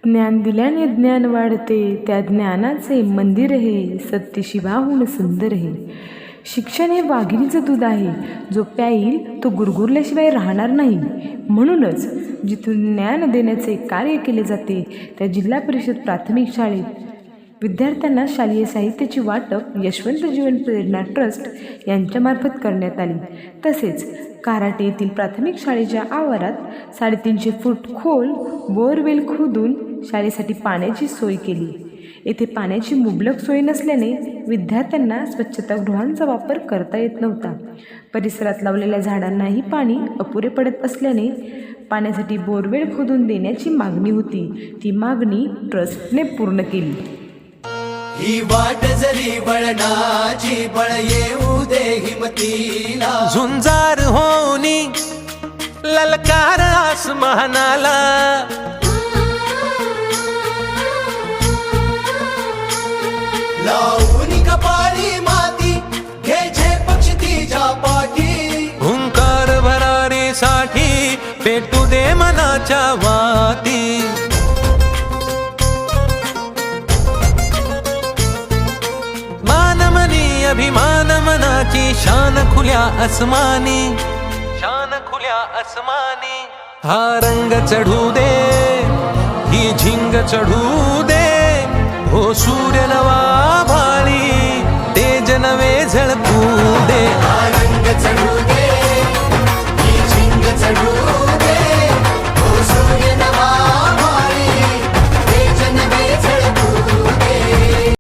ज्ञान दिल्याने ज्ञान वाढते, त्या ज्ञानाचे मंदिर हे सत्य शिवाहून सुंदर हे. शिक्षण हे वाघिणीचं दूध आहे, जो प्याईल तो गुरगुरल्याशिवाय राहणार नाही. म्हणूनच जिथून ज्ञान देण्याचे कार्य केले जाते त्या जिल्हा परिषद प्राथमिक शाळेत विद्यार्थ्यांना शालेय साहित्याची वाटप यशवंत जीवन प्रेरणा ट्रस्ट यांच्यामार्फत करण्यात आली. तसेच कराटे येथील प्राथमिक शाळेच्या आवारात 350 फूट खोल बोरवेल खोदून शाळेसाठी पाण्याची सोय केली. येथे पाण्याची मुबलक सोय नसल्याने विद्यार्थ्यांना स्वच्छतागृहांचा वापर करता येत नव्हता. परिसरात लावलेल्या झाडांनाही पाणी अपुरे पडत असल्याने पाण्यासाठी बोरवेल खोदून देण्याची मागणी होती. ती मागणी ट्रस्टने पूर्ण केली. ही वाट जरी बळणाची, बळ येऊ दे हिमतीला. झुंजार होनी ललकार आसमानाला, लावून कपाळी माती घे पक्षी तिच्या पाठी. हुंकार भरारीसाठी पेटू दे मनाच्या वाती. मानमनी अभिमान मनाची शान खुल्या आसमानी, शान खुल्या आसमानी. हा रंग चढू दे, ही झिंग चढू दे, हो सूर्य नवा भाळी, तेज नवे झळकू दे. रंग चढू दे, ही झिंग चढू